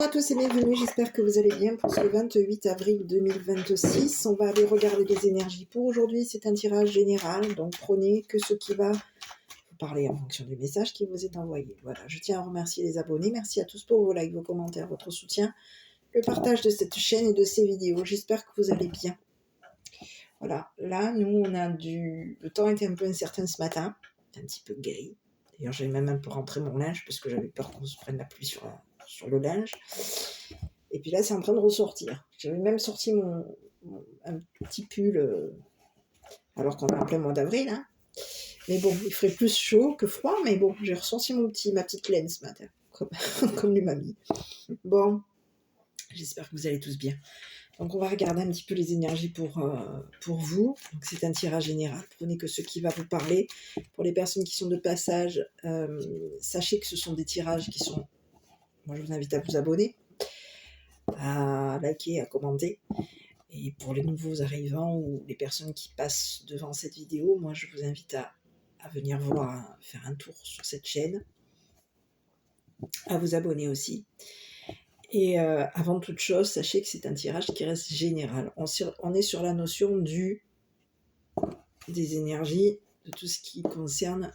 à tous et bienvenue, j'espère que vous allez bien pour ce 28 avril 2026. On va aller regarder les énergies pour aujourd'hui, c'est un tirage général, donc prenez que ce qui va vous parler en fonction du message qui vous est envoyé. Voilà, je tiens à remercier les abonnés, merci à tous pour vos likes, vos commentaires, votre soutien, le partage de cette chaîne et de ces vidéos, j'espère que vous allez bien. Voilà, là, nous, on a le temps était un peu incertain ce matin, un petit peu gris. D'ailleurs, j'avais même un peu rentré mon linge parce que j'avais peur qu'on se prenne la pluie sur le linge. Et puis là, c'est en train de ressortir. J'avais même sorti un petit pull alors qu'on est en plein mois d'avril. Hein. Mais bon, il ferait plus chaud que froid. Mais bon, j'ai ressorti ma petite laine ce matin, comme lui m'a mis. Bon, j'espère que vous allez tous bien. Donc, on va regarder un petit peu les énergies pour vous. Donc, c'est un tirage général. Prenez que ce qui va vous parler. Pour les personnes qui sont de passage, sachez que ce sont des tirages qui sont... Moi, je vous invite à vous abonner, à liker, à commenter. Et pour les nouveaux arrivants ou les personnes qui passent devant cette vidéo, moi, je vous invite à venir faire un tour sur cette chaîne, à vous abonner aussi. Et avant toute chose, sachez que c'est un tirage qui reste général. On est sur la notion des énergies, de tout ce qui concerne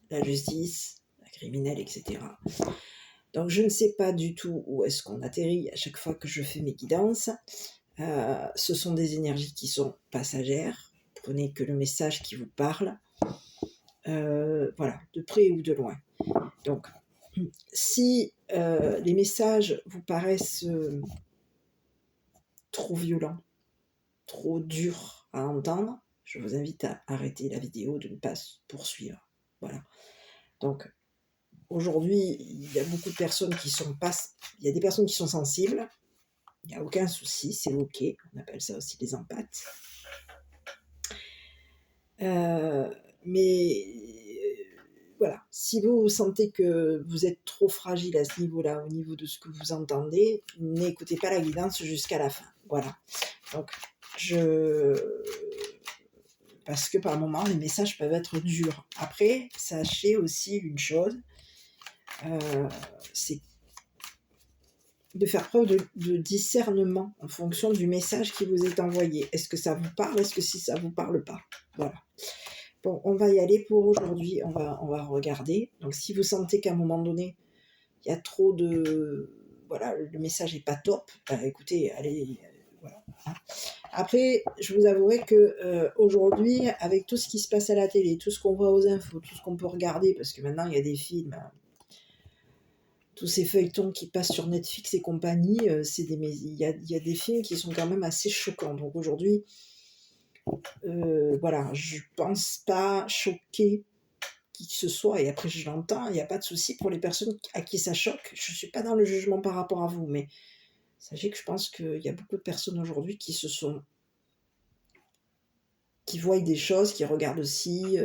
la justice, la criminelle, etc. Donc je ne sais pas du tout où est-ce qu'on atterrit à chaque fois que je fais mes guidances. Ce sont des énergies qui sont passagères. Prenez que le message qui vous parle. Voilà, de près ou de loin. Donc, si les messages vous paraissent trop violents, trop durs à entendre, je vous invite à arrêter la vidéo, de ne pas poursuivre. Voilà. Donc, aujourd'hui, il y a beaucoup de personnes qui sont il y a des personnes qui sont sensibles. Il n'y a aucun souci, c'est ok. On appelle ça aussi les empathes. Mais voilà, si vous sentez que vous êtes trop fragile à ce niveau-là, au niveau de ce que vous entendez, n'écoutez pas la guidance jusqu'à la fin. Voilà. Donc, parce que par moments, les messages peuvent être durs. Après, sachez aussi une chose, c'est de faire preuve de discernement en fonction du message qui vous est envoyé. Est-ce que ça vous parle? Est-ce que si ça ne vous parle pas? Voilà. Bon, on va y aller pour aujourd'hui, on va regarder. Donc, si vous sentez qu'à un moment donné, il y a trop de... Voilà, le message n'est pas top, bah, écoutez, allez... voilà. Après, je vous avouerai que aujourd'hui, avec tout ce qui se passe à la télé, tout ce qu'on voit aux infos, tout ce qu'on peut regarder, parce que maintenant, il y a des films... tous ces feuilletons qui passent sur Netflix et compagnie, il y a des films qui sont quand même assez choquants. Donc aujourd'hui, voilà, je pense pas choquer qui que ce soit, et après je l'entends, il n'y a pas de souci pour les personnes à qui ça choque. Je ne suis pas dans le jugement par rapport à vous, mais sachez que je pense qu'il y a beaucoup de personnes aujourd'hui qui voient des choses, qui regardent aussi.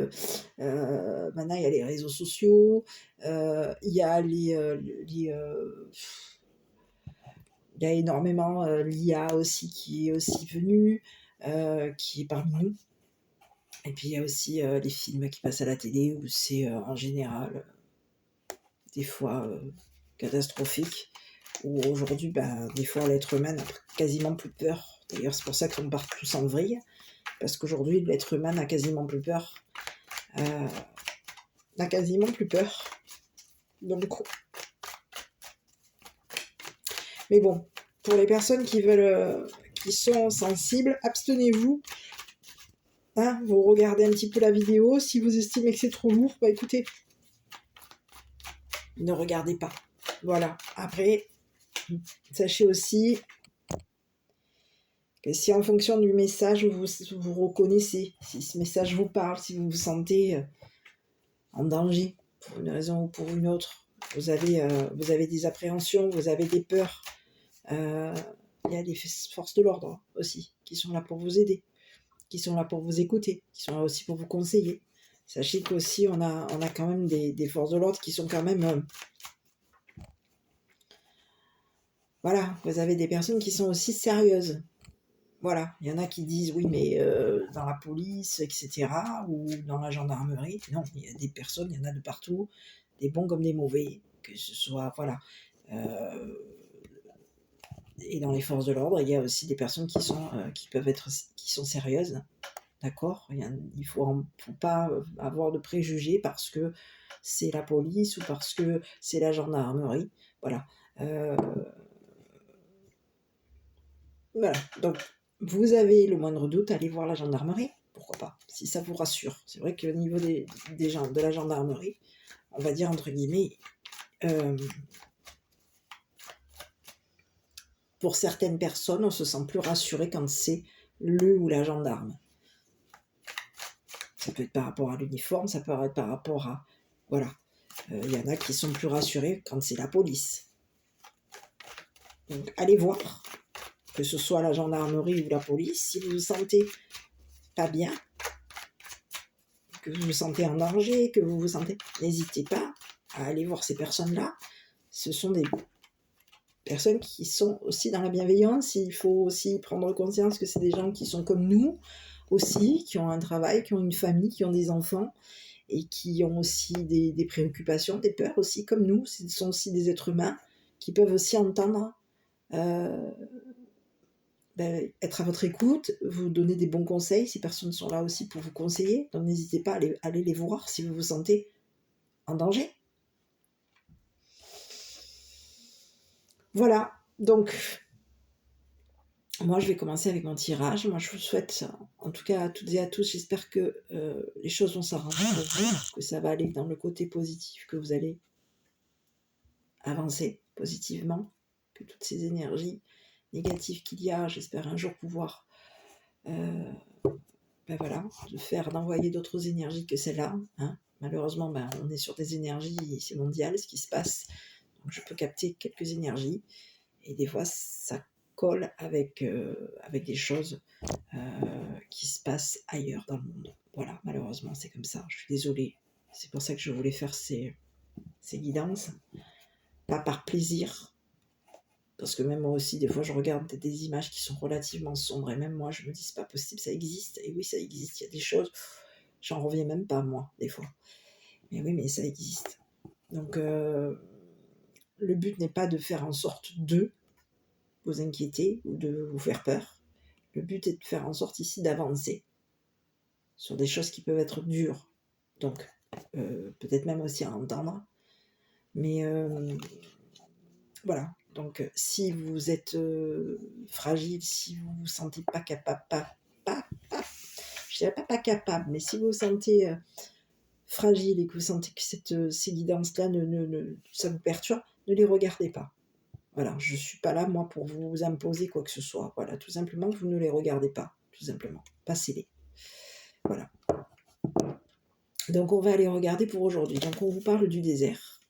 Maintenant, il y a les réseaux sociaux, il y a il y a énormément l'IA aussi qui est aussi venue, qui est parmi nous. Et puis il y a aussi les films qui passent à la télé où c'est en général des fois catastrophique, où aujourd'hui, des fois l'être humain n'a quasiment plus peur. D'ailleurs, c'est pour ça qu'on part tous en vrille, parce qu'aujourd'hui, l'être humain n'a quasiment plus peur. Donc, mais bon, pour les personnes qui sont sensibles, abstenez-vous. Hein, vous regardez un petit peu la vidéo. Si vous estimez que c'est trop lourd, écoutez, ne regardez pas. Voilà. Après, sachez aussi que si en fonction du message vous reconnaissez, si ce message vous parle, si vous vous sentez en danger pour une raison ou pour une autre, vous avez des appréhensions, vous avez des peurs, il y a les forces de l'ordre aussi qui sont là pour vous aider, qui sont là pour vous écouter, qui sont là aussi pour vous conseiller. Sachez qu'aussi on a quand même des forces de l'ordre qui sont quand même... voilà, vous avez des personnes qui sont aussi sérieuses. Voilà, il y en a qui disent oui, mais dans la police, etc., ou dans la gendarmerie, non, il y a des personnes, il y en a de partout, des bons comme des mauvais, que ce soit, voilà. Et dans les forces de l'ordre, il y a aussi des personnes qui sont sérieuses, d'accord. Il faut pas avoir de préjugés parce que c'est la police ou parce que c'est la gendarmerie, voilà. Voilà, donc vous avez le moindre doute, allez voir la gendarmerie, pourquoi pas, si ça vous rassure. C'est vrai qu'au niveau des gens de la gendarmerie, on va dire entre guillemets, pour certaines personnes, on se sent plus rassuré quand c'est le ou la gendarme. Ça peut être par rapport à l'uniforme, ça peut être par rapport à... Voilà. Il y en a qui sont plus rassurés quand c'est la police. Donc allez voir, que ce soit la gendarmerie ou la police, si vous vous sentez pas bien, que vous vous sentez en danger, que vous vous sentez... N'hésitez pas à aller voir ces personnes-là. Ce sont des personnes qui sont aussi dans la bienveillance. Il faut aussi prendre conscience que c'est des gens qui sont comme nous aussi, qui ont un travail, qui ont une famille, qui ont des enfants et qui ont aussi des préoccupations, des peurs aussi comme nous. Ce sont aussi des êtres humains qui peuvent aussi entendre, être à votre écoute, vous donner des bons conseils. Ces personnes sont là aussi pour vous conseiller, donc n'hésitez pas à aller les voir si vous vous sentez en danger. Voilà, donc moi je vais commencer avec mon tirage. Moi je vous souhaite, en tout cas à toutes et à tous, j'espère que les choses vont s'arranger pour vous, que ça va aller dans le côté positif, que vous allez avancer positivement, que toutes ces énergies négatives qu'il y a, j'espère un jour pouvoir d'envoyer d'autres énergies que celles-là, hein. Malheureusement, on est sur des énergies, c'est mondial ce qui se passe, donc je peux capter quelques énergies, et des fois ça colle avec des choses qui se passent ailleurs dans le monde. Voilà, malheureusement c'est comme ça, je suis désolée. C'est pour ça que je voulais faire ces guidances, pas par plaisir, parce que même moi aussi, des fois, je regarde des images qui sont relativement sombres, et même moi, je me dis, c'est pas possible, ça existe. Et oui, ça existe, il y a des choses, j'en reviens même pas, moi, des fois. Mais oui, mais ça existe. Donc, le but n'est pas de faire en sorte de vous inquiéter ou de vous faire peur. Le but est de faire en sorte ici d'avancer sur des choses qui peuvent être dures. Donc, peut-être même aussi à entendre. Mais voilà. Donc, si vous êtes fragile, si vous vous sentez pas capable, je dirais pas capable, mais si vous vous sentez fragile et que vous sentez que ces guidances-là, ça vous perturbe, ne les regardez pas. Voilà, je suis pas là, moi, pour vous imposer quoi que ce soit. Voilà, tout simplement, vous ne les regardez pas, tout simplement. Passez-les. Voilà. Donc, on va aller regarder pour aujourd'hui. Donc, on vous parle du désert.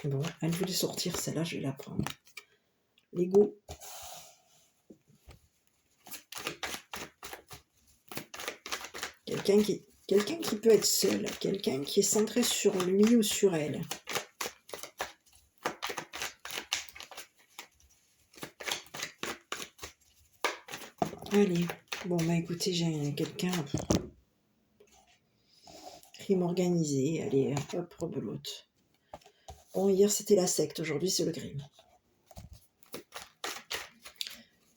Bon, elle voulait sortir, celle-là, je vais la prendre. L'ego. Quelqu'un qui peut être seul, quelqu'un qui est centré sur lui ou sur elle. Allez, bon écoutez, j'ai quelqu'un crime organisé, allez, hop, rebelote. Bon, hier c'était la secte, aujourd'hui c'est le crime.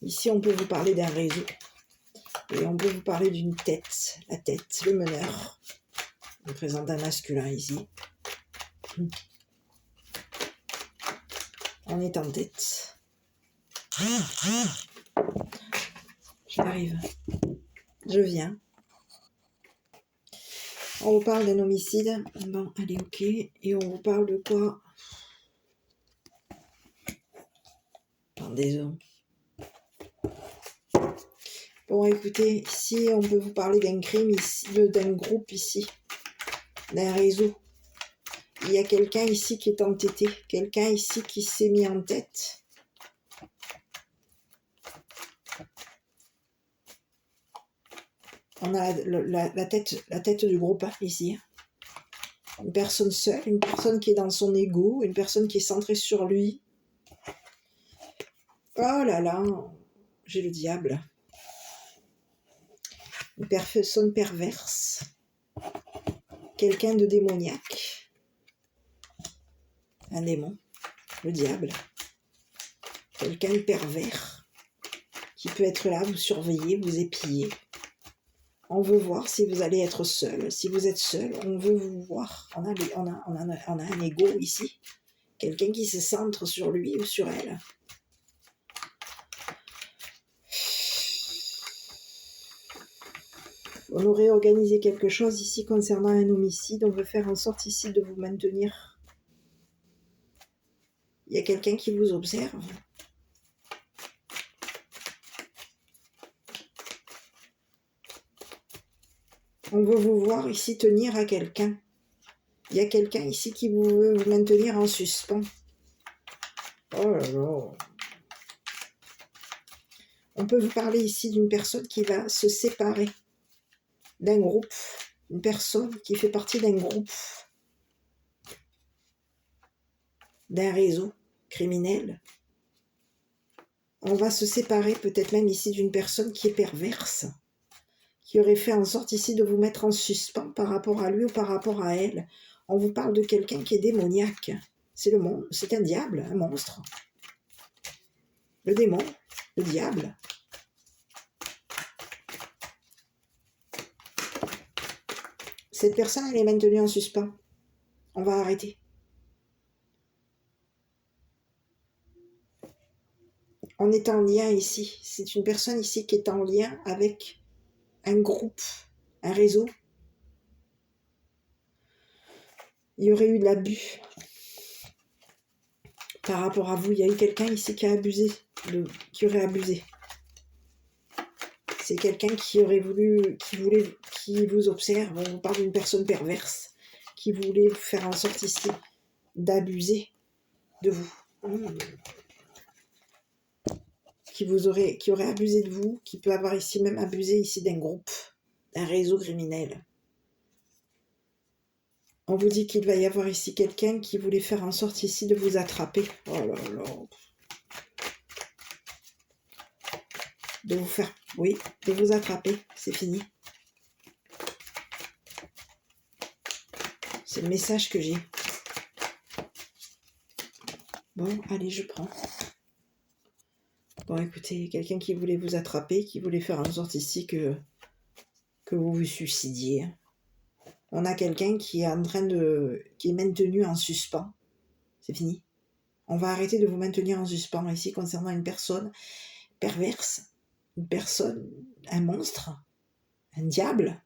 Ici on peut vous parler d'un réseau, et on peut vous parler d'une tête, la tête, le meneur. On présente un masculin ici. On est en tête. J'arrive. Je viens. On vous parle d'un homicide. Bon, allez, ok. Et on vous parle de quoi? Pendaison. Bon, écoutez, ici, on peut vous parler d'un crime, ici, d'un groupe ici, d'un réseau. Il y a quelqu'un ici qui est entêté, quelqu'un ici qui s'est mis en tête. On a la tête du groupe ici. Une personne seule, une personne qui est dans son ego, une personne qui est centrée sur lui. Oh là là, j'ai le diable. une personne perverse, quelqu'un de démoniaque, un démon, le diable, quelqu'un de pervers qui peut être là, vous surveiller, vous épier. On veut voir si vous allez être seul. Si vous êtes seul, on veut vous voir. On a un ego ici. Quelqu'un qui se centre sur lui ou sur elle. On aurait organisé quelque chose ici concernant un homicide. On veut faire en sorte ici de vous maintenir. Il y a quelqu'un qui vous observe. On veut vous voir ici tenir à quelqu'un. Il y a quelqu'un ici qui veut vous maintenir en suspens. Oh là là. On peut vous parler ici d'une personne qui va se séparer d'un groupe. Une personne qui fait partie d'un groupe. D'un réseau criminel. On va se séparer peut-être même ici d'une personne qui est perverse. Qui aurait fait en sorte ici de vous mettre en suspens par rapport à lui ou par rapport à elle. On vous parle de quelqu'un qui est démoniaque. C'est le monde, c'est un diable, un monstre. Le démon, le diable. Cette personne, elle est maintenue en suspens. On va arrêter. On est en lien ici. C'est une personne ici qui est en lien avec un groupe, un réseau. Il y aurait eu de l'abus par rapport à vous. Il y a eu quelqu'un ici qui a abusé, qui aurait abusé. C'est quelqu'un qui aurait voulu, qui vous observe. On vous parle d'une personne perverse qui voulait faire en sorte ici d'abuser de vous. Qui aurait abusé de vous, qui peut avoir ici même abusé ici d'un groupe, d'un réseau criminel. On vous dit qu'il va y avoir ici quelqu'un qui voulait faire en sorte ici de vous attraper. Oh là là. De vous faire, oui, de vous attraper, c'est fini. C'est le message que j'ai. Bon, allez, je prends. Bon, écoutez, quelqu'un qui voulait vous attraper, qui voulait faire en sorte ici que vous vous suicidiez. On a quelqu'un qui est maintenu en suspens. C'est fini. On va arrêter de vous maintenir en suspens ici concernant une personne perverse, une personne, un monstre, un diable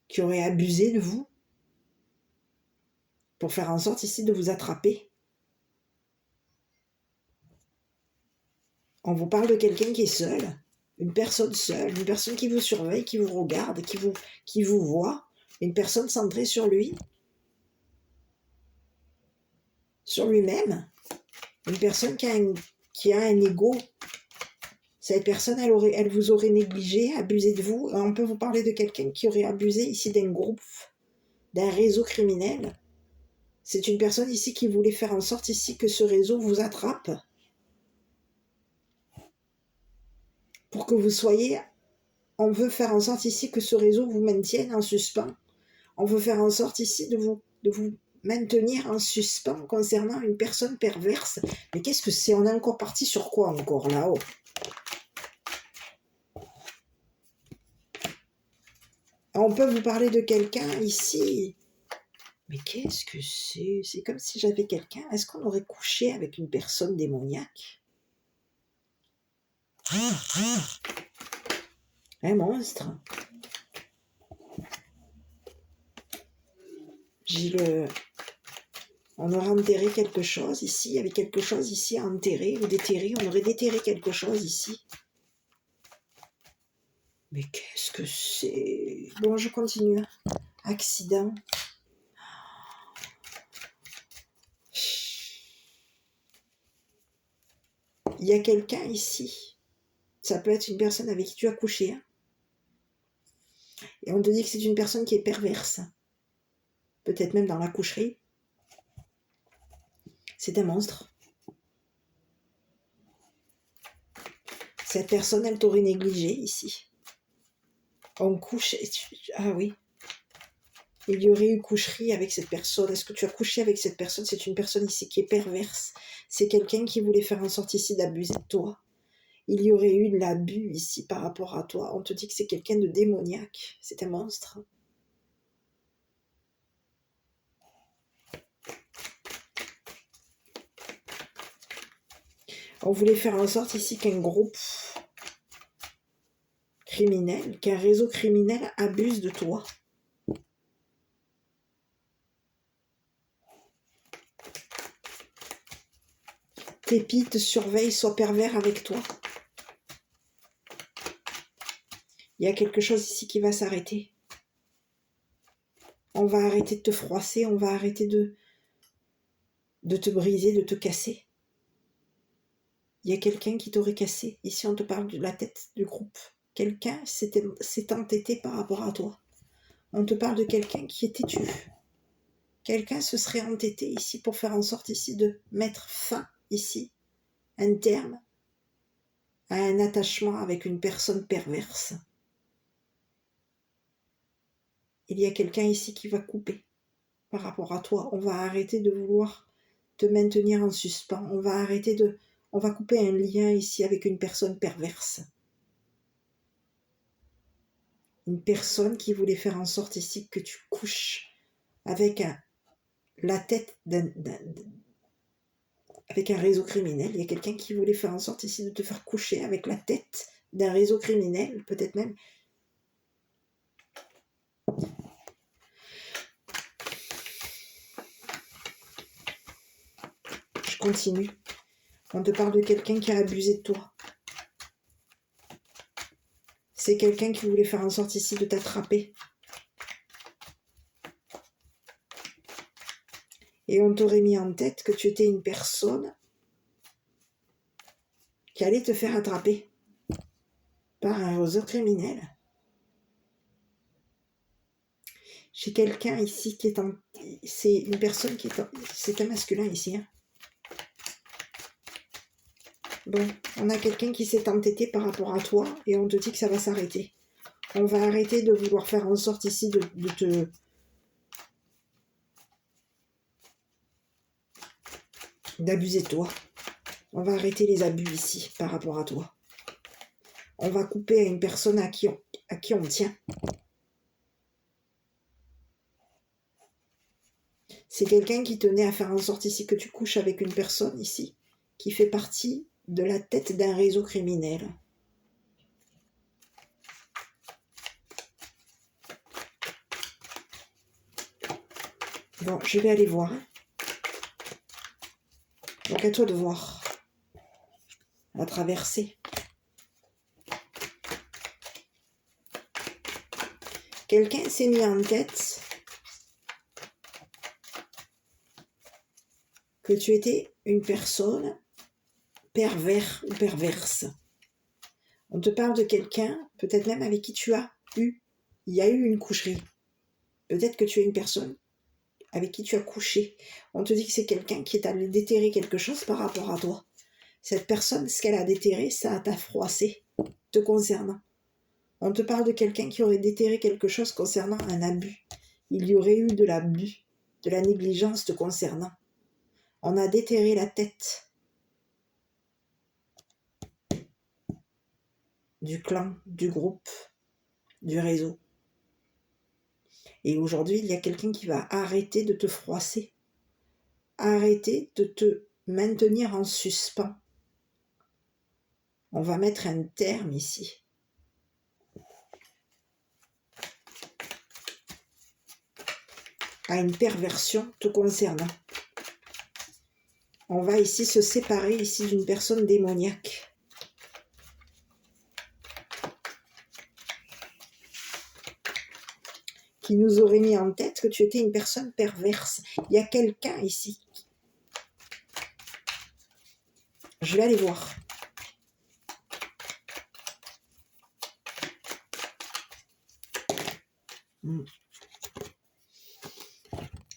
qui aurait abusé de vous pour faire en sorte ici de vous attraper. On vous parle de quelqu'un qui est seul, une personne qui vous surveille, qui vous regarde, qui vous voit, une personne centrée sur lui, sur lui-même, une personne qui a un ego. Cette personne, elle vous aurait négligé, abusé de vous. On peut vous parler de quelqu'un qui aurait abusé ici d'un groupe, d'un réseau criminel. C'est une personne ici qui voulait faire en sorte ici que ce réseau vous attrape. Pour que vous soyez... On veut faire en sorte ici que ce réseau vous maintienne en suspens. On veut faire en sorte ici de vous maintenir en suspens concernant une personne perverse. Mais qu'est-ce que c'est? On est encore parti sur quoi encore là-haut? On peut vous parler de quelqu'un ici. Mais qu'est-ce que c'est? C'est comme si j'avais quelqu'un. Est-ce qu'on aurait couché avec une personne démoniaque? Un monstre. On aurait enterré quelque chose ici. Il y avait quelque chose ici à enterrer ou déterrer. On aurait déterré quelque chose ici. Mais qu'est-ce que c'est? Bon, je continue. Accident. Il y a quelqu'un ici. Ça peut être une personne avec qui tu as couché. Hein. Et on te dit que c'est une personne qui est perverse. Peut-être même dans la coucherie. C'est un monstre. Cette personne, elle t'aurait négligé ici. On couche... Ah oui. Il y aurait eu coucherie avec cette personne. Est-ce que tu as couché avec cette personne? C'est une personne ici qui est perverse. C'est quelqu'un qui voulait faire en sorte ici d'abuser de toi. Il y aurait eu de l'abus ici par rapport à toi. On te dit que c'est quelqu'un de démoniaque. C'est un monstre. On voulait faire en sorte ici qu'un groupe criminel, qu'un réseau criminel abuse de toi. T'épie, te surveille, soit pervers avec toi. Il y a quelque chose ici qui va s'arrêter. On va arrêter de te froisser, on va arrêter de te briser, de te casser. Il y a quelqu'un qui t'aurait cassé. Ici, on te parle de la tête du groupe. Quelqu'un s'est entêté par rapport à toi. On te parle de quelqu'un qui est têtu. Quelqu'un se serait entêté ici pour faire en sorte ici de mettre fin ici, un terme à un attachement avec une personne perverse. Il y a quelqu'un ici qui va couper par rapport à toi. On va arrêter de vouloir te maintenir en suspens. On va couper un lien ici avec une personne perverse. Une personne qui voulait faire en sorte ici que tu couches avec la tête avec un réseau criminel. Il y a quelqu'un qui voulait faire en sorte ici de te faire coucher avec la tête d'un réseau criminel, peut-être même. Je continue. On te parle de quelqu'un qui a abusé de toi. C'est quelqu'un qui voulait faire en sorte ici de t'attraper. Et on t'aurait mis en tête que tu étais une personne qui allait te faire attraper par un réseau criminel. J'ai quelqu'un ici qui est en... C'est une personne qui est en... C'est un masculin ici. Hein. Bon, on a quelqu'un qui s'est entêté par rapport à toi et on te dit que ça va s'arrêter. On va arrêter de vouloir faire en sorte ici d'abuser de toi. On va arrêter les abus ici par rapport à toi. On va couper à une personne à qui on tient. C'est quelqu'un qui tenait à faire en sorte ici que tu couches avec une personne ici qui fait partie de la tête d'un réseau criminel. Bon, je vais aller voir. Donc à toi de voir. La traversée. Quelqu'un s'est mis en tête que tu étais une personne pervers ou perverse. On te parle de quelqu'un, peut-être même avec qui il y a eu une coucherie. Peut-être que tu es une personne avec qui tu as couché. On te dit que c'est quelqu'un qui est allé déterrer quelque chose par rapport à toi. Cette personne, ce qu'elle a déterré, ça t'a froissé, te concernant. On te parle de quelqu'un qui aurait déterré quelque chose concernant un abus. Il y aurait eu de l'abus, de la négligence te concernant. On a déterré la tête du clan, du groupe, du réseau. Et aujourd'hui, il y a quelqu'un qui va arrêter de te froisser, arrêter de te maintenir en suspens. On va mettre un terme ici. À une perversion te concernant. On va ici se séparer ici d'une personne démoniaque. Qui nous aurait mis en tête que tu étais une personne perverse. Il y a quelqu'un ici. Je vais aller voir.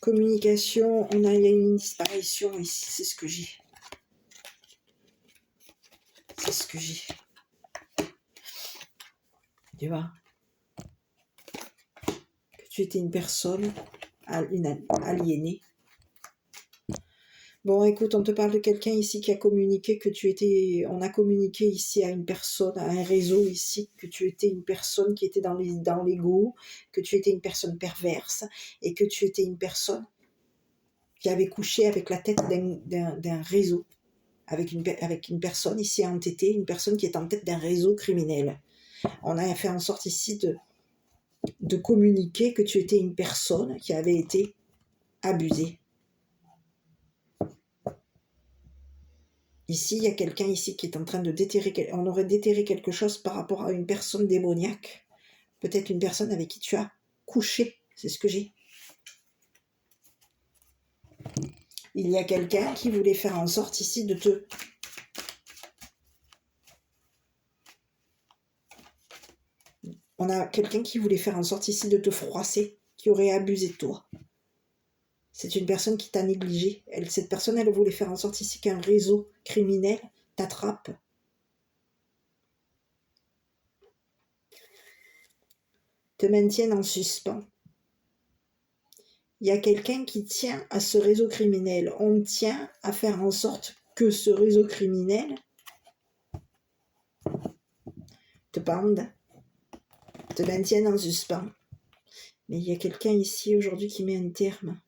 Communication, il y a une disparition ici, c'est ce que j'ai. C'est ce que j'ai. Tu vois? tu étais une personne, une aliénée. Bon, écoute, on te parle de quelqu'un ici qui a communiqué que tu étais... On a communiqué ici à une personne, à un réseau ici, que tu étais une personne qui était dans l'ego, que tu étais une personne perverse, et que tu étais une personne qui avait couché avec la tête d'un réseau, avec une personne ici entêtée, une personne qui est en tête d'un réseau criminel. On a fait en sorte ici de communiquer que tu étais une personne qui avait été abusée. Ici, il y a quelqu'un ici qui est en train de déterrer, on aurait déterré quelque chose par rapport à une personne démoniaque. Peut-être une personne avec qui tu as couché, c'est ce que j'ai. Il y a quelqu'un qui voulait faire en sorte ici de te... On a quelqu'un qui voulait faire en sorte ici de te froisser, qui aurait abusé de toi. C'est une personne qui t'a négligé. Cette personne, elle voulait faire en sorte ici qu'un réseau criminel t'attrape. Te maintienne en suspens. Il y a quelqu'un qui tient à ce réseau criminel. On tient à faire en sorte que ce réseau criminel te pende, te maintienne en suspens. Mais il y a quelqu'un ici aujourd'hui qui met un terme.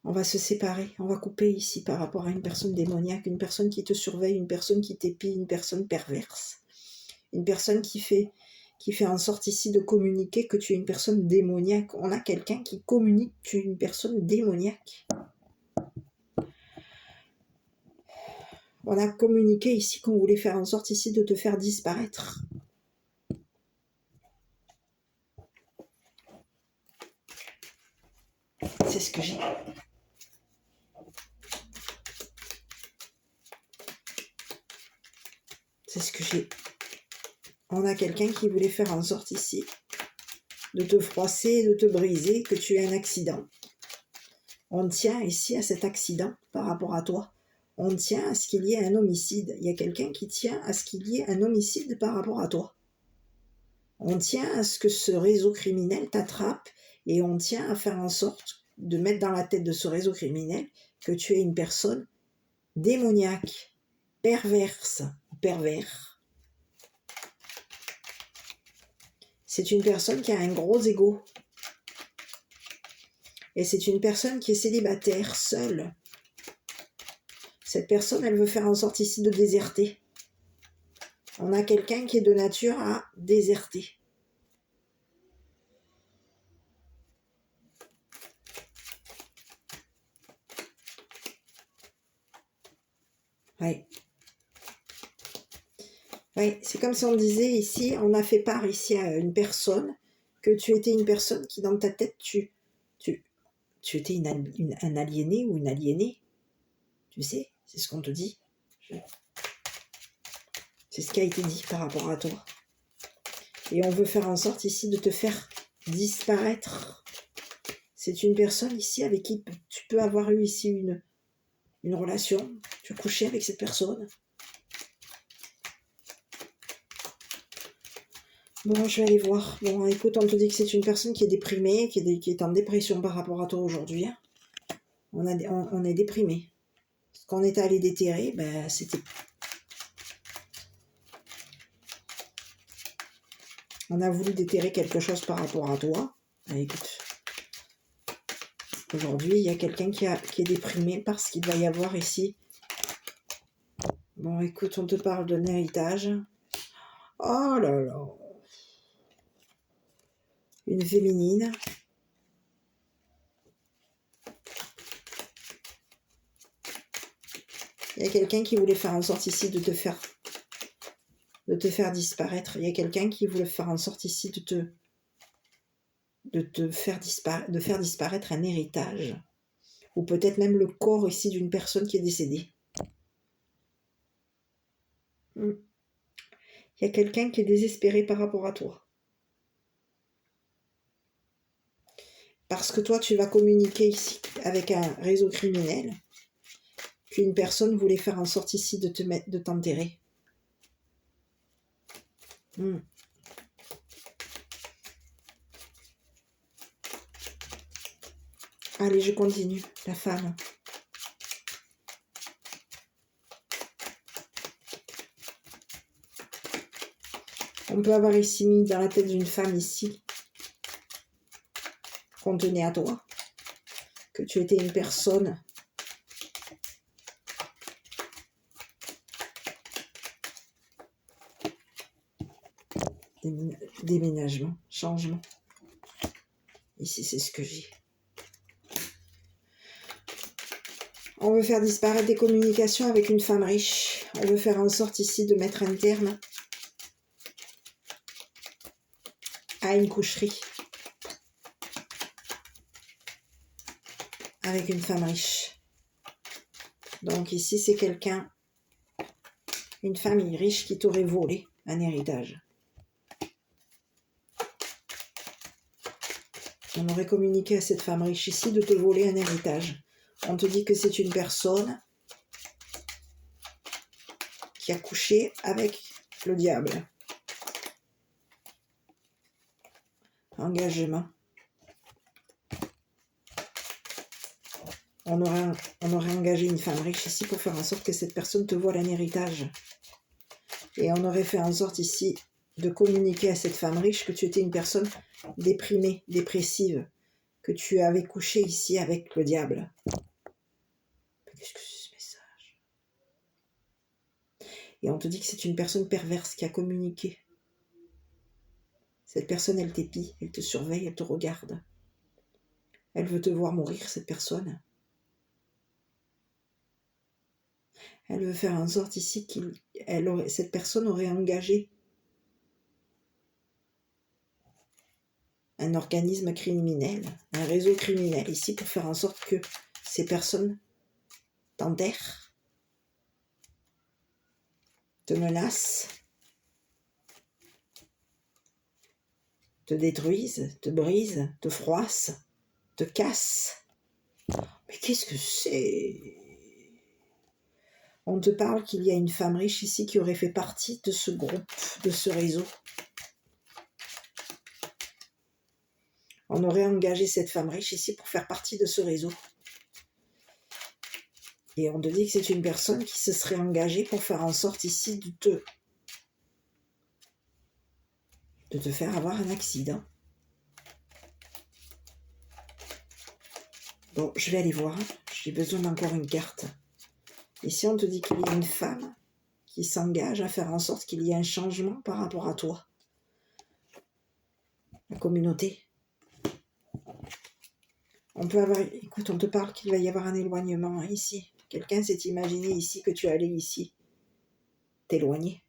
On va se séparer, on va couper ici par rapport à une personne démoniaque, une personne qui te surveille, une personne qui t'épie, une personne perverse. Une personne qui fait en sorte ici de communiquer que tu es une personne démoniaque. On a quelqu'un qui communique que tu es une personne démoniaque. On a communiqué ici qu'on voulait faire en sorte ici de te faire disparaître. C'est ce que j'ai. C'est ce que j'ai. On a quelqu'un qui voulait faire en sorte ici de te froisser, de te briser, que tu aies un accident. On tient ici à cet accident par rapport à toi. On tient à ce qu'il y ait un homicide. Il y a quelqu'un qui tient à ce qu'il y ait un homicide par rapport à toi. On tient à ce que ce réseau criminel t'attrape et on tient à faire en sorte de mettre dans la tête de ce réseau criminel que tu es une personne démoniaque, perverse, pervers. C'est une personne qui a un gros ego. Et c'est une personne qui est célibataire, seule. Cette personne, elle veut faire en sorte ici de déserter. On a quelqu'un qui est de nature à déserter. Ouais. Oui, c'est comme si on disait ici, on a fait part ici à une personne, que tu étais une personne qui dans ta tête, tu étais un aliéné ou une aliénée. Tu sais, c'est ce qu'on te dit. C'est ce qui a été dit par rapport à toi. Et on veut faire en sorte ici de te faire disparaître. C'est une personne ici avec qui tu peux avoir eu ici une relation. Tu as couché avec cette personne. Bon, je vais aller voir. Bon, écoute, on te dit que c'est une personne qui est déprimée, qui est en dépression par rapport à toi aujourd'hui. On est déprimé. Ce qu'on était allé déterrer, ben, c'était... On a voulu déterrer quelque chose par rapport à toi. Ben, écoute, aujourd'hui, il y a quelqu'un qui est déprimé parce qu'il va y avoir ici... Bon, écoute, on te parle d'un héritage. Oh là là. Une féminine. Il y a quelqu'un qui voulait faire en sorte ici de te faire disparaître. Il y a quelqu'un qui voulait faire en sorte ici de faire disparaître un héritage. Ou peut-être même le corps ici d'une personne qui est décédée. Il y a quelqu'un qui est désespéré par rapport à toi. Parce que toi, tu vas communiquer ici avec un réseau criminel qu'une personne voulait faire en sorte ici de t'enterrer. Allez, je continue. La femme. On peut avoir ici mis dans la tête d'une femme ici qu'on tenait à toi, que tu étais une personne déménagement, changement. Ici, c'est ce que j'ai. On veut faire disparaître des communications avec une femme riche. On veut faire en sorte ici de mettre un terme à une coucherie avec une femme riche. Donc ici, c'est quelqu'un, une famille riche qui t'aurait volé un héritage. On aurait communiqué à cette femme riche ici de te voler un héritage. On te dit que c'est une personne qui a couché avec le diable. Engagement. On aurait engagé une femme riche ici pour faire en sorte que cette personne te vole un héritage. Et on aurait fait en sorte ici de communiquer à cette femme riche que tu étais une personne déprimée, dépressive, que tu avais couché ici avec le diable. Qu'est-ce que c'est ce message? Et on te dit que c'est une personne perverse qui a communiqué. Cette personne, elle t'épie, elle te surveille, elle te regarde. Elle veut te voir mourir, cette personne. Elle veut faire en sorte ici que cette personne aurait engagé un organisme criminel, un réseau criminel ici pour faire en sorte que ces personnes t'enterrent, te menacent, te détruisent, te brisent, te froissent, te cassent. Mais qu'est-ce que c'est? On te parle qu'il y a une femme riche ici qui aurait fait partie de ce groupe, de ce réseau. On aurait engagé cette femme riche ici pour faire partie de ce réseau. Et on te dit que c'est une personne qui se serait engagée pour faire en sorte ici de te faire avoir un accident. Bon, je vais aller voir. J'ai besoin d'encore une carte. Ici, on te dit qu'il y a une femme qui s'engage à faire en sorte qu'il y ait un changement par rapport à toi. La communauté. On peut avoir... Écoute, on te parle qu'il va y avoir un éloignement ici. Quelqu'un s'est imaginé ici que tu allais ici t'éloigner.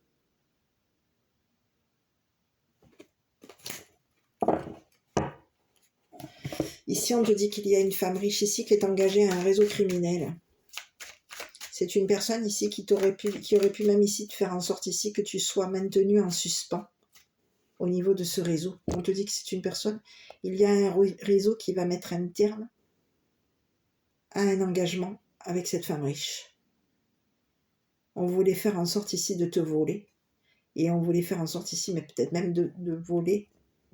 Ici, on te dit qu'il y a une femme riche ici qui est engagée à un réseau criminel. C'est une personne ici qui aurait pu même ici te faire en sorte ici que tu sois maintenu en suspens au niveau de ce réseau. On te dit que c'est une personne, il y a un réseau qui va mettre un terme à un engagement avec cette femme riche. On voulait faire en sorte ici de te voler, et on voulait faire en sorte ici, mais peut-être même de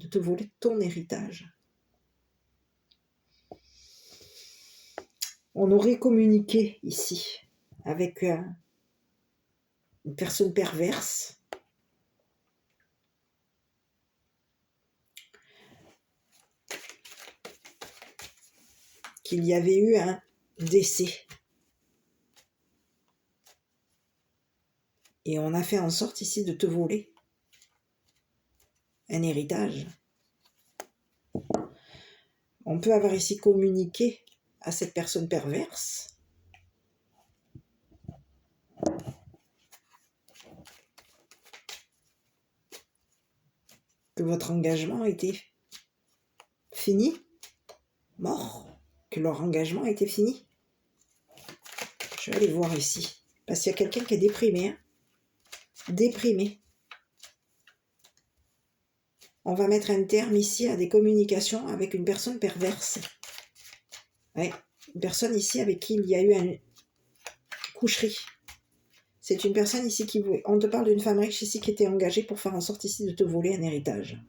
te voler ton héritage. On aurait communiqué ici avec une personne perverse qu'il y avait eu un décès. Et on a fait en sorte ici de te voler un héritage. On peut avoir ici communiqué à cette personne perverse que votre engagement était fini, mort, que leur engagement était fini. Je vais aller voir ici, parce qu'il y a quelqu'un qui est déprimé, hein. Déprimé. On va mettre un terme ici à des communications avec une personne perverse. Ouais, une personne ici avec qui il y a eu une coucherie. C'est une personne ici qui... On te parle d'une femme riche ici qui était engagée pour faire en sorte ici de te voler un héritage.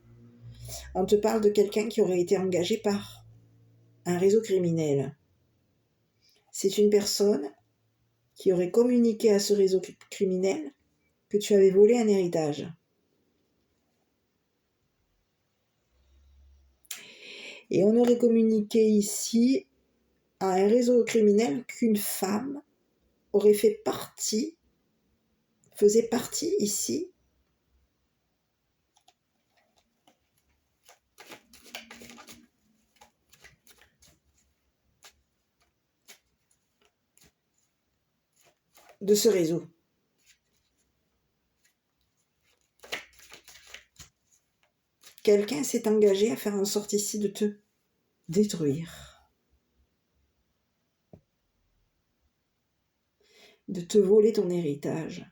On te parle de quelqu'un qui aurait été engagé par un réseau criminel. C'est une personne qui aurait communiqué à ce réseau criminel que tu avais volé un héritage. Et on aurait communiqué ici à un réseau criminel qu'une femme faisait partie ici de ce réseau. Quelqu'un s'est engagé à faire en sorte ici de te détruire, de te voler ton héritage.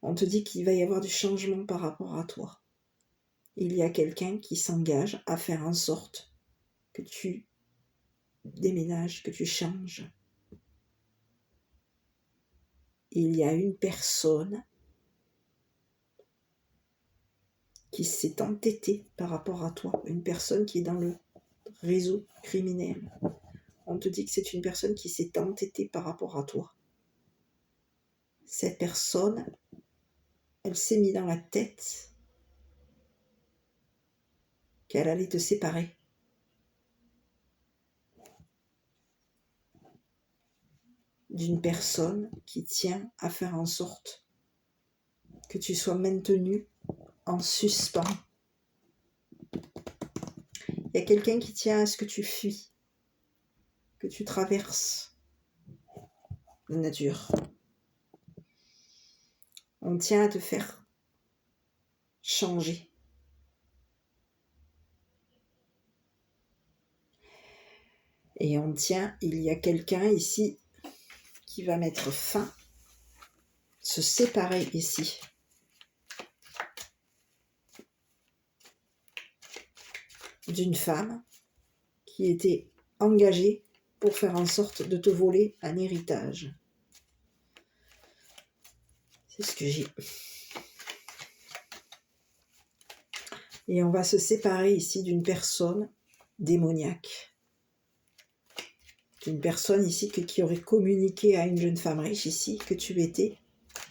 On te dit qu'il va y avoir du changement par rapport à toi. Il y a quelqu'un qui s'engage à faire en sorte que tu déménages, que tu changes. Il y a une personne qui s'est entêtée par rapport à toi, une personne qui est dans le réseau criminel. On te dit que c'est une personne qui s'est entêtée par rapport à toi. Cette personne, elle s'est mis dans la tête qu'elle allait te séparer. D'une personne qui tient à faire en sorte que tu sois maintenu en suspens. Il y a quelqu'un qui tient à ce que tu fuis, que tu traverses la nature. On tient à te faire changer. Et on tient, il y a quelqu'un ici qui va mettre fin, se séparer ici. D'une femme qui était engagée pour faire en sorte de te voler un héritage. C'est ce que j'ai. Et on va se séparer ici d'une personne démoniaque. D'une personne ici qui aurait communiqué à une jeune femme riche ici que tu étais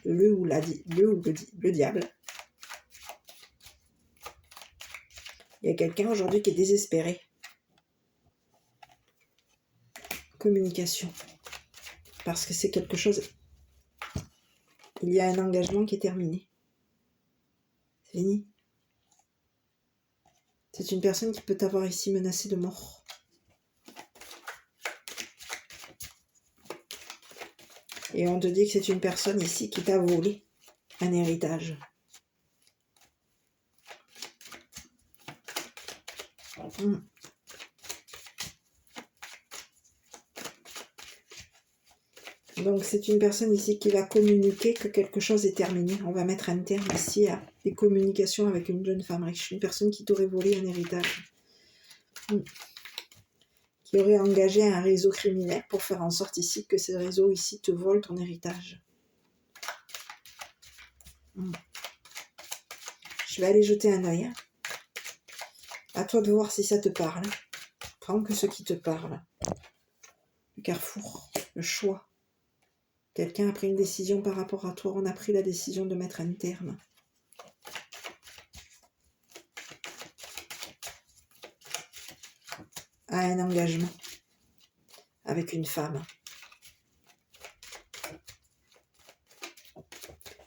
le diable. Il y a quelqu'un aujourd'hui qui est désespéré. Communication. Parce que c'est quelque chose... Il y a un engagement qui est terminé. C'est fini. C'est une personne qui peut t'avoir ici menacé de mort. Et on te dit que c'est une personne ici qui t'a volé un héritage. Donc c'est une personne ici qui va communiquer que quelque chose est terminé. On va mettre un terme ici à des communications avec une jeune femme riche. Une personne qui t'aurait volé un héritage. Qui aurait engagé un réseau criminel pour faire en sorte ici que ce réseau ici te vole ton héritage. Je vais aller jeter un œil. À toi de voir si ça te parle. Prends que ce qui te parle. Le carrefour, le choix. Quelqu'un a pris une décision par rapport à toi. On a pris la décision de mettre un terme. À un engagement avec une femme.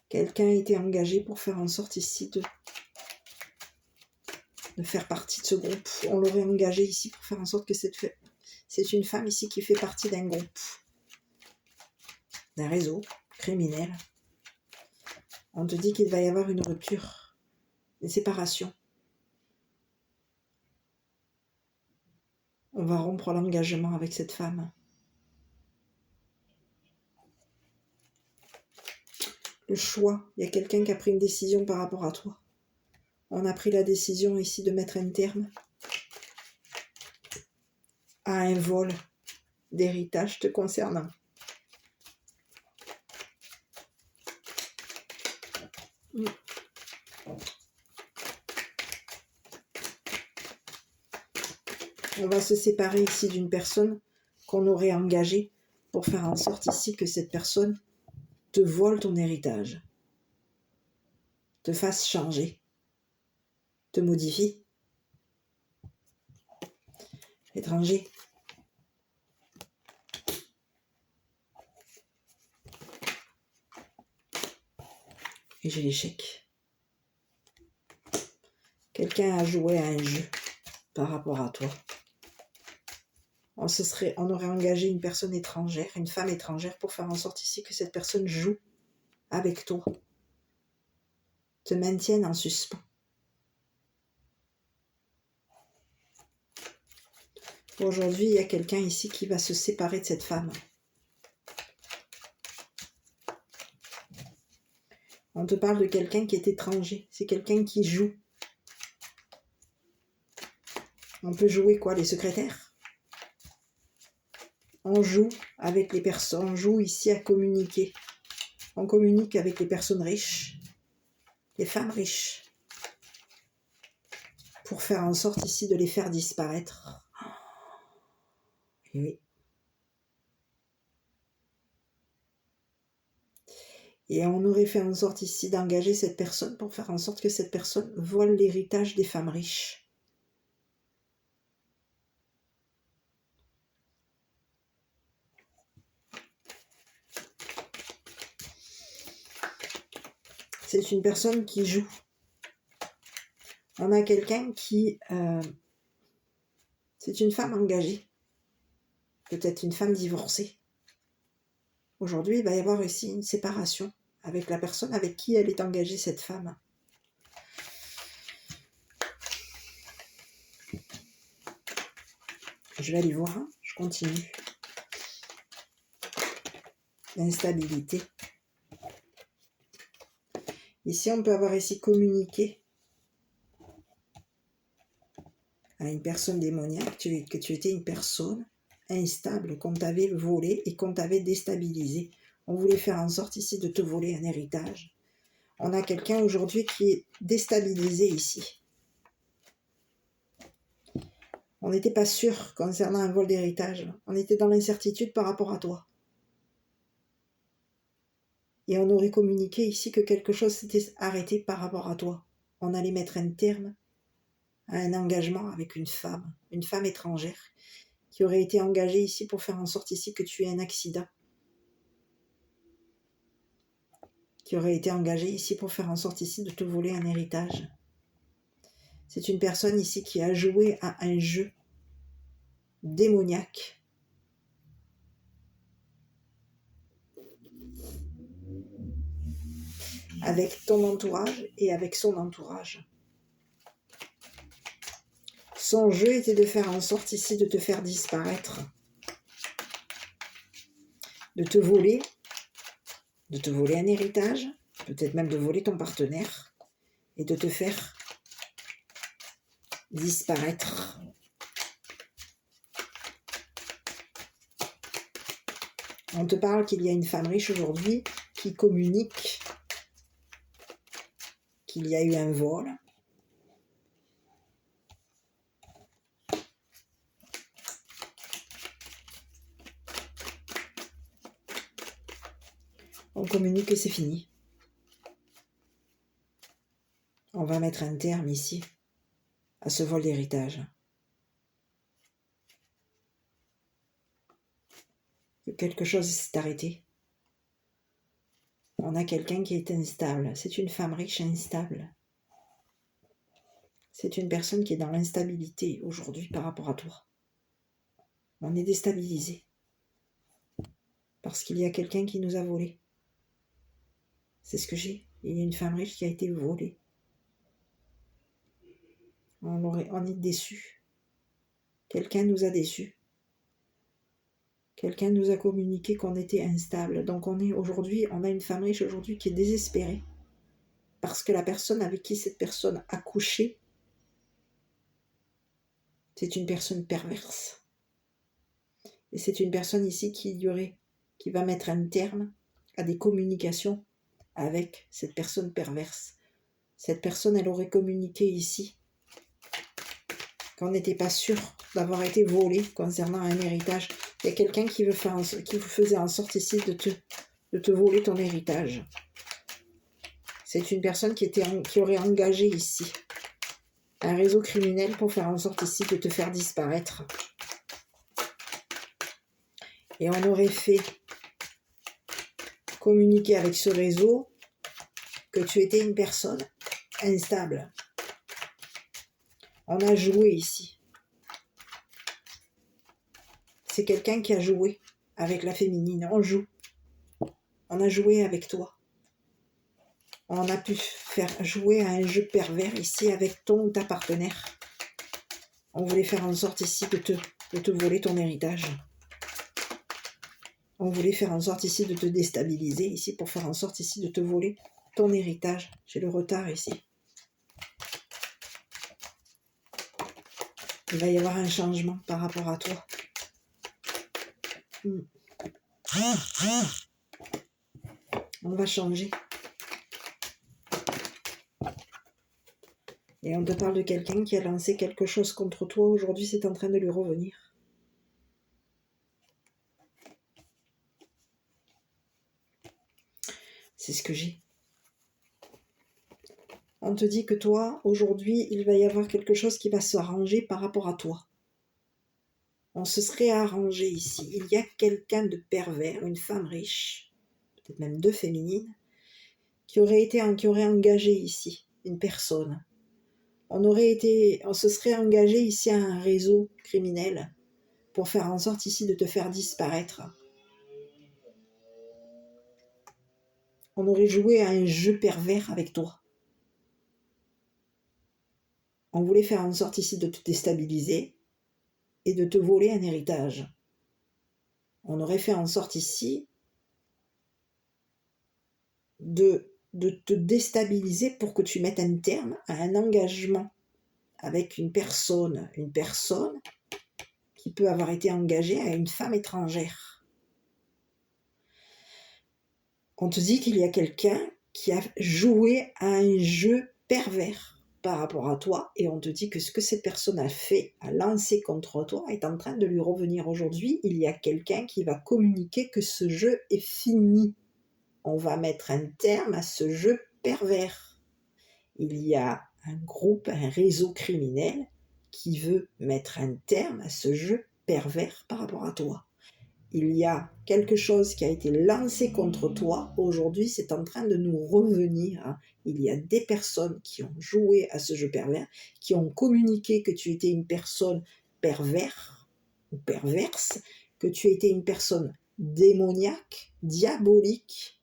Quelqu'un a été engagé pour faire en sorte ici de faire partie de ce groupe. On l'aurait engagé ici pour faire en sorte que c'est une femme ici qui fait partie d'un groupe, d'un réseau criminel. On te dit qu'il va y avoir une rupture, une séparation. On va rompre l'engagement avec cette femme. Le choix, il y a quelqu'un qui a pris une décision par rapport à toi. On a pris la décision ici de mettre un terme à un vol d'héritage te concernant. On va se séparer ici d'une personne qu'on aurait engagée pour faire en sorte ici que cette personne te vole ton héritage, te fasse changer, te modifie. Étranger. Et j'ai l'échec. Quelqu'un a joué à un jeu par rapport à toi. On aurait engagé une personne étrangère, une femme étrangère, pour faire en sorte ici que cette personne joue avec toi, te maintienne en suspens. Aujourd'hui, il y a quelqu'un ici qui va se séparer de cette femme. On te parle de quelqu'un qui est étranger. C'est quelqu'un qui joue. On peut jouer quoi? Les secrétaires? On joue avec les personnes. On joue ici à communiquer. On communique avec les personnes riches. Les femmes riches. Pour faire en sorte ici de les faire disparaître. Et oui. Et on aurait fait en sorte ici d'engager cette personne pour faire en sorte que cette personne vole l'héritage des femmes riches. C'est une personne qui joue. On a quelqu'un qui... c'est une femme engagée. Peut-être une femme divorcée. Aujourd'hui, il va y avoir ici une séparation avec la personne avec qui elle est engagée, cette femme. Je vais aller voir, hein. Je continue. L'instabilité. Ici, on peut avoir ici communiqué à une personne démoniaque que tu étais une personne instable, qu'on t'avait volé et qu'on t'avait déstabilisé. On voulait faire en sorte ici de te voler un héritage. On a quelqu'un aujourd'hui qui est déstabilisé ici. On n'était pas sûr concernant un vol d'héritage. On était dans l'incertitude par rapport à toi. Et on aurait communiqué ici que quelque chose s'était arrêté par rapport à toi. On allait mettre un terme à un engagement avec une femme étrangère, qui aurait été engagée ici pour faire en sorte ici que tu aies un accident. Qui aurait été engagée ici pour faire en sorte ici de te voler un héritage. C'est une personne ici qui a joué à un jeu démoniaque. Avec ton entourage et avec son entourage. Son jeu était de faire en sorte ici de te faire disparaître. De te voler un héritage, peut-être même de voler ton partenaire et de te faire disparaître. On te parle qu'il y a une femme riche aujourd'hui qui communique qu'il y a eu un vol. On communique que c'est fini. On va mettre un terme ici à ce vol d'héritage. Que quelque chose s'est arrêté. On a quelqu'un qui est instable. C'est une femme riche instable. C'est une personne qui est dans l'instabilité aujourd'hui par rapport à toi. On est déstabilisé. Parce qu'il y a quelqu'un qui nous a volé. C'est ce que j'ai. Il y a une femme riche qui a été volée. On est déçus. Quelqu'un nous a déçus. Quelqu'un nous a communiqué qu'on était instable. Donc on a une femme riche aujourd'hui qui est désespérée. Parce que la personne avec qui cette personne a couché, c'est une personne perverse. Et c'est une personne ici qui va mettre un terme à des communications avec cette personne perverse. Cette personne, elle aurait communiqué ici qu'on n'était pas sûr d'avoir été volé concernant un héritage. Il y a quelqu'un qui faisait en sorte ici de te voler ton héritage. C'est une personne qui aurait engagé ici un réseau criminel pour faire en sorte ici de te faire disparaître. Et on aurait fait communiquer avec ce réseau que tu étais une personne instable. On a joué ici. C'est quelqu'un qui a joué avec la féminine. On joue. On a joué avec toi. On a pu faire jouer à un jeu pervers ici avec ton ou ta partenaire. On voulait faire en sorte ici de te voler ton héritage. On voulait faire en sorte ici de te déstabiliser ici pour faire en sorte ici de te voler ton héritage. J'ai le retard ici. Il va y avoir un changement par rapport à toi. On va changer. Et on te parle de quelqu'un qui a lancé quelque chose contre toi. Aujourd'hui, c'est en train de lui revenir. C'est ce que j'ai. On te dit que toi, aujourd'hui, il va y avoir quelque chose qui va s'arranger par rapport à toi. On se serait arrangé ici. Il y a quelqu'un de pervers, une femme riche, peut-être même deux féminines, qui aurait engagé ici une personne. On se serait engagé ici à un réseau criminel pour faire en sorte ici de te faire disparaître. On aurait joué à un jeu pervers avec toi. On voulait faire en sorte ici de te déstabiliser et de te voler un héritage. On aurait fait en sorte ici de te déstabiliser pour que tu mettes un terme à un engagement avec une personne qui peut avoir été engagée à une femme étrangère. On te dit qu'il y a quelqu'un qui a joué à un jeu pervers par rapport à toi, et on te dit que ce que cette personne a fait, a lancé contre toi, est en train de lui revenir aujourd'hui. Il y a quelqu'un qui va communiquer que ce jeu est fini. On va mettre un terme à ce jeu pervers. Il y a un groupe, un réseau criminel qui veut mettre un terme à ce jeu pervers par rapport à toi. Il y a quelque chose qui a été lancé contre toi. Aujourd'hui, c'est en train de nous revenir. Il y a des personnes qui ont joué à ce jeu pervers, qui ont communiqué que tu étais une personne perverse ou perverse, que tu étais une personne démoniaque, diabolique,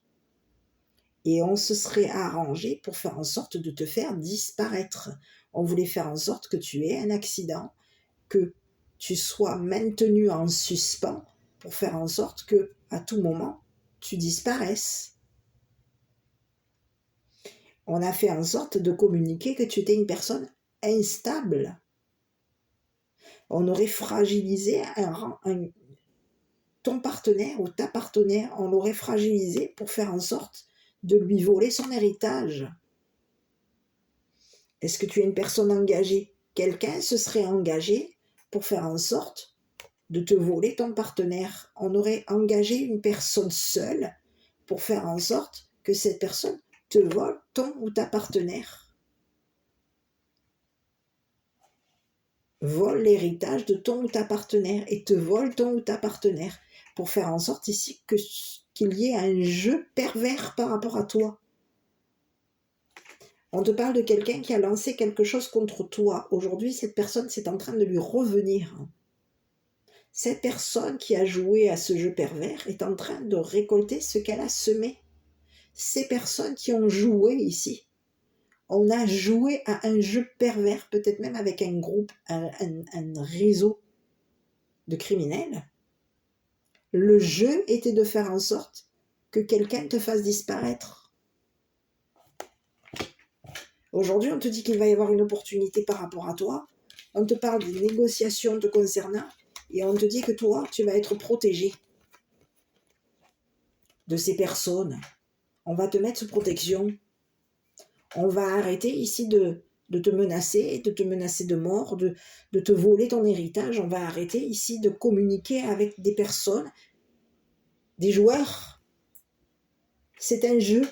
et on se serait arrangé pour faire en sorte de te faire disparaître. On voulait faire en sorte que tu aies un accident, que tu sois maintenu en suspens, pour faire en sorte que, à tout moment, tu disparaisses. On a fait en sorte de communiquer que tu étais une personne instable. On aurait fragilisé ton partenaire ou ta partenaire, on l'aurait fragilisé pour faire en sorte de lui voler son héritage. Est-ce que tu es une personne engagée? Quelqu'un se serait engagé pour faire en sorte de te voler ton partenaire. On aurait engagé une personne seule pour faire en sorte que cette personne te vole ton ou ta partenaire. Vole l'héritage de ton ou ta partenaire et te vole ton ou ta partenaire pour faire en sorte ici qu'il y ait un jeu pervers par rapport à toi. On te parle de quelqu'un qui a lancé quelque chose contre toi. Aujourd'hui, cette personne, c'est en train de lui revenir. Cette personne qui a joué à ce jeu pervers est en train de récolter ce qu'elle a semé. Ces personnes qui ont joué ici, on a joué à un jeu pervers, peut-être même avec un groupe, un réseau de criminels. Le jeu était de faire en sorte que quelqu'un te fasse disparaître. Aujourd'hui, on te dit qu'il va y avoir une opportunité par rapport à toi. On te parle des négociations te concernant. Et on te dit que toi, tu vas être protégé de ces personnes. On va te mettre sous protection. On va arrêter ici de de te menacer de mort, de te voler ton héritage. On va arrêter ici de communiquer avec des personnes, des joueurs. C'est un jeu.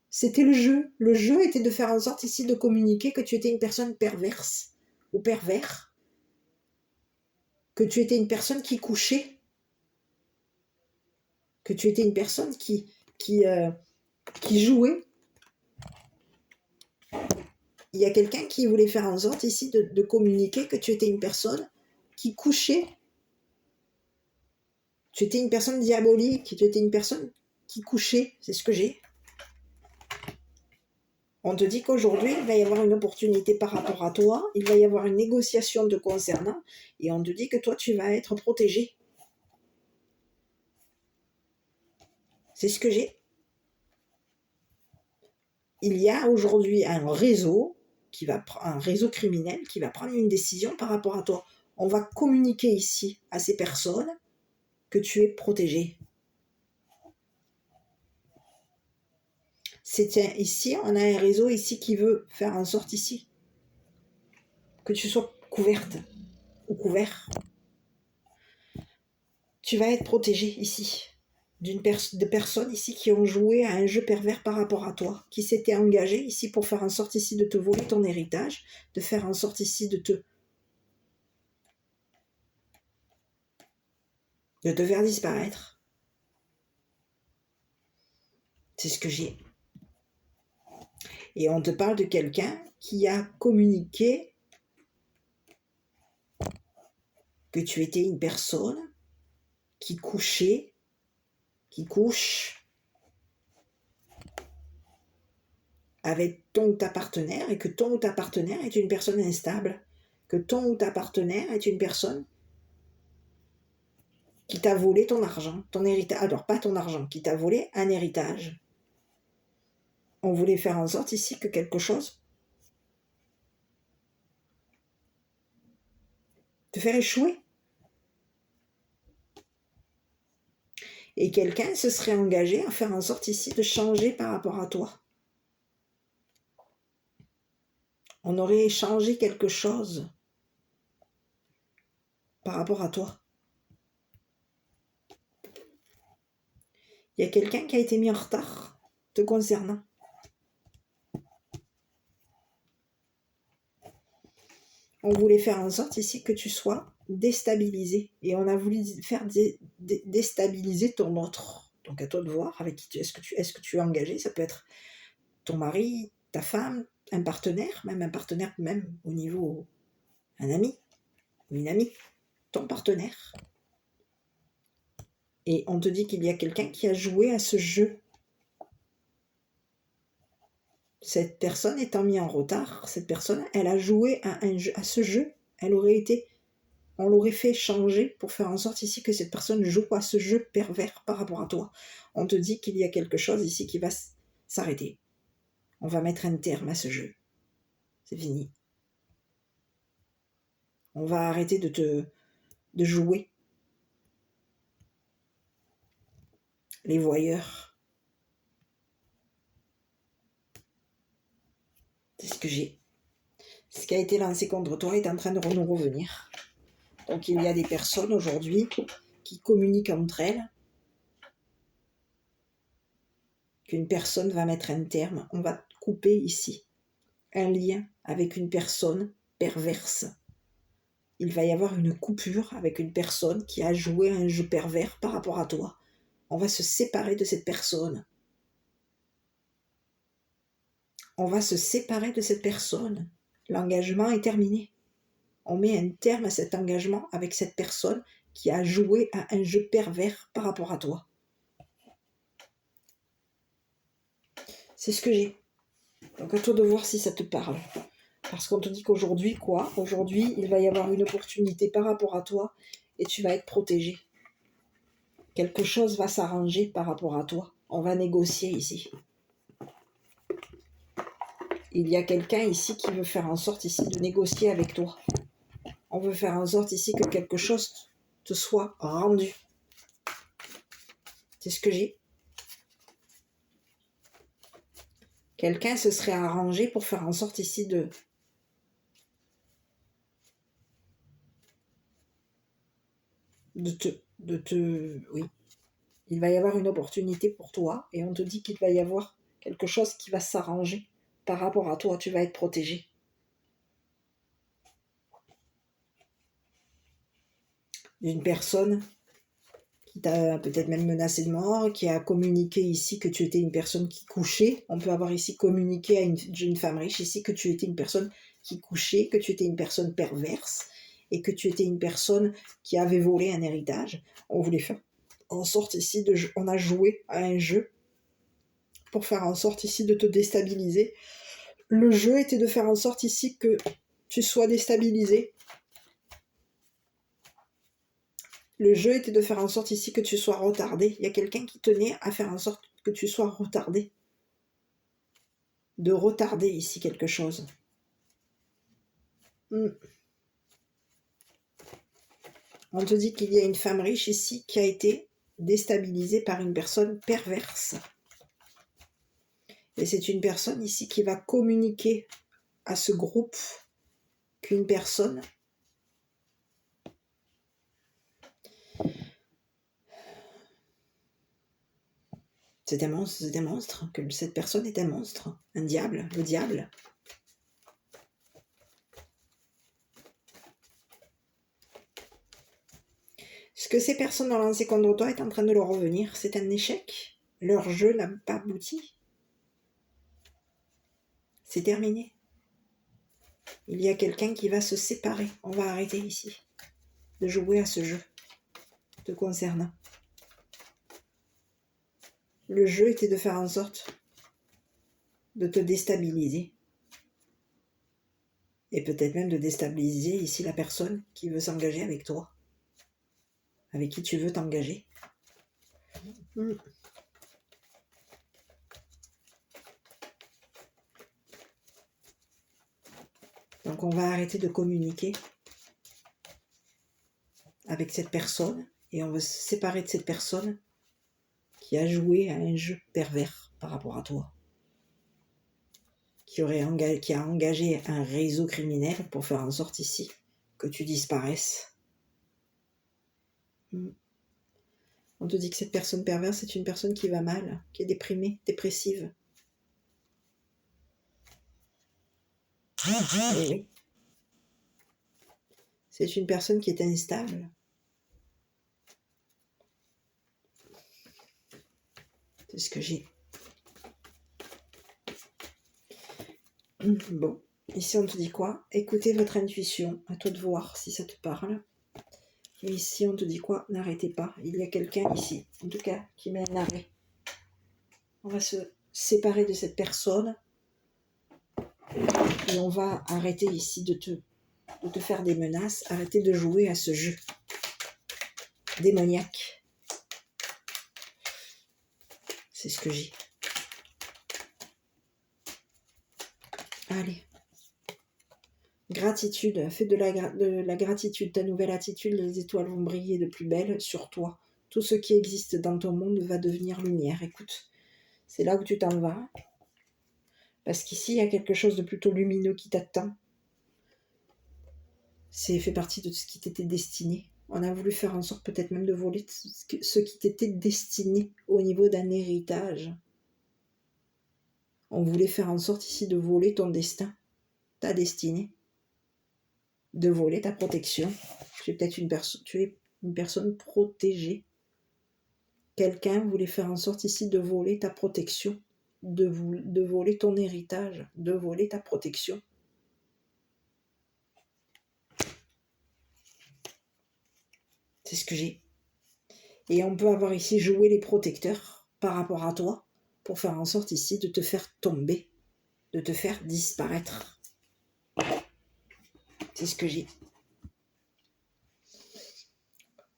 C'était le jeu. Le jeu était de faire en sorte ici de communiquer que tu étais une personne perverse ou pervers, que tu étais une personne qui couchait, que tu étais une personne qui jouait. Il y a quelqu'un qui voulait faire en sorte ici de communiquer que tu étais une personne qui couchait. Tu étais une personne diabolique, tu étais une personne qui couchait, c'est ce que j'ai. On te dit qu'aujourd'hui, il va y avoir une opportunité par rapport à toi, il va y avoir une négociation te concernant, et on te dit que toi, tu vas être protégé. C'est ce que j'ai. Il y a aujourd'hui un réseau criminel qui va prendre une décision par rapport à toi. On va communiquer ici à ces personnes que tu es protégé. Ici, on a un réseau ici qui veut faire en sorte ici que tu sois couverte ou couvert. Tu vas être protégé ici de personnes ici qui ont joué à un jeu pervers par rapport à toi, qui s'étaient engagées ici pour faire en sorte ici de te voler ton héritage, de faire en sorte ici de te faire disparaître. C'est ce que j'ai. Et on te parle de quelqu'un qui a communiqué que tu étais une personne qui couche avec ton ou ta partenaire, et que ton ou ta partenaire est une personne instable, que ton ou ta partenaire est une personne qui t'a volé ton argent, ton héritage. Alors pas ton argent, qui t'a volé un héritage. On voulait faire en sorte ici que quelque chose te faire échouer. Et quelqu'un se serait engagé à faire en sorte ici de changer par rapport à toi. On aurait échangé quelque chose par rapport à toi. Il y a quelqu'un qui a été mis en retard te concernant. On voulait faire en sorte ici que tu sois déstabilisé. Et on a voulu faire déstabiliser ton autre. Donc à toi de voir avec qui est-ce que tu es engagé. Ça peut être ton mari, ta femme, un partenaire même au niveau un ami ou une amie, ton partenaire. Et on te dit qu'il y a quelqu'un qui a joué à ce jeu. Cette personne étant mise en retard, cette personne, elle a joué à ce jeu. On l'aurait fait changer pour faire en sorte ici que cette personne joue à ce jeu pervers par rapport à toi. On te dit qu'il y a quelque chose ici qui va s'arrêter. On va mettre un terme à ce jeu. C'est fini. On va arrêter de jouer. Les voyeurs. C'est ce que j'ai. Ce qui a été lancé contre toi est en train de nous revenir. Donc il y a des personnes aujourd'hui qui communiquent entre elles qu'une personne va mettre un terme. On va couper ici un lien avec une personne perverse. Il va y avoir une coupure avec une personne qui a joué à un jeu pervers par rapport à toi. On va se séparer de cette personne. On va se séparer de cette personne. L'engagement est terminé. On met un terme à cet engagement avec cette personne qui a joué à un jeu pervers par rapport à toi. C'est ce que j'ai. Donc à toi de voir si ça te parle. Parce qu'on te dit qu'aujourd'hui, Aujourd'hui, il va y avoir une opportunité par rapport à toi et tu vas être protégé. Quelque chose va s'arranger par rapport à toi. On va négocier ici. Il y a quelqu'un ici qui veut faire en sorte ici de négocier avec toi. On veut faire en sorte ici que quelque chose te soit rendu. C'est ce que j'ai. Quelqu'un se serait arrangé pour faire en sorte ici de Oui, il va y avoir une opportunité pour toi et on te dit qu'il va y avoir quelque chose qui va s'arranger par rapport à toi, tu vas être protégé. D'une personne qui t'a peut-être même menacé de mort, qui a communiqué ici que tu étais une personne qui couchait. On peut avoir ici communiqué à une femme riche ici que tu étais une personne qui couchait, que tu étais une personne perverse et que tu étais une personne qui avait volé un héritage. On voulait faire en sorte ici on a joué à un jeu pour faire en sorte ici de te déstabiliser. Le jeu était de faire en sorte ici que tu sois déstabilisé. Le jeu était de faire en sorte ici que tu sois retardé. Il y a quelqu'un qui tenait à faire en sorte que tu sois retardé. De retarder ici quelque chose. On te dit qu'il y a une femme riche ici qui a été déstabilisée par une personne perverse. Et c'est une personne ici qui va communiquer à ce groupe qu'une personne c'est un monstre, que cette personne est un monstre, un diable, le diable. Ce que ces personnes ont lancé contre toi est en train de leur revenir, c'est un échec. Leur jeu n'a pas abouti. C'est terminé. Il y a quelqu'un qui va se séparer. On va arrêter ici de jouer à ce jeu te concernant. Le jeu était de faire en sorte de te déstabiliser. Et peut-être même de déstabiliser ici la personne qui veut s'engager avec toi. Avec qui tu veux t'engager. Donc on va arrêter de communiquer avec cette personne et on va se séparer de cette personne qui a joué à un jeu pervers par rapport à toi. Qui a engagé un réseau criminel pour faire en sorte ici que tu disparaisses. On te dit que cette personne perverse est une personne qui va mal, qui est déprimée, dépressive. Et oui. C'est une personne qui est instable. C'est ce que j'ai. Bon, ici on te dit quoi? Écoutez votre intuition, à toi de voir si ça te parle. Et ici on te dit quoi? N'arrêtez pas, il y a quelqu'un ici, en tout cas, qui met un arrêt. On va se séparer de cette personne et on va arrêter ici de te faire des menaces, arrêter de jouer à ce jeu démoniaque. C'est ce que j'ai. Allez. Gratitude, fais de la gratitude, ta nouvelle attitude, les étoiles vont briller de plus belle sur toi. Tout ce qui existe dans ton monde va devenir lumière. Écoute, c'est là où tu t'en vas. Parce qu'ici, il y a quelque chose de plutôt lumineux qui t'attend. C'est fait partie de ce qui t'était destiné. On a voulu faire en sorte peut-être même de voler ce qui t'était destiné au niveau d'un héritage. On voulait faire en sorte ici de voler ton destin, ta destinée. De voler ta protection. Tu es peut-être tu es une personne protégée. Quelqu'un voulait faire en sorte ici de voler ta protection, de voler ton héritage, de voler ta protection. C'est ce que j'ai. Et on peut avoir ici joué les protecteurs par rapport à toi pour faire en sorte ici de te faire tomber, de te faire disparaître. C'est ce que j'ai.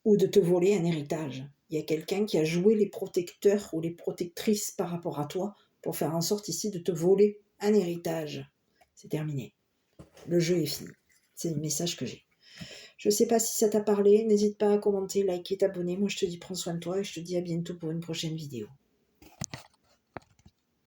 Ou de te voler un héritage. Il y a quelqu'un qui a joué les protecteurs ou les protectrices par rapport à toi pour faire en sorte ici de te voler un héritage. C'est terminé. Le jeu est fini. C'est le message que j'ai. Je ne sais pas si ça t'a parlé. N'hésite pas à commenter, liker, t'abonner. Moi, je te dis prends soin de toi et je te dis à bientôt pour une prochaine vidéo.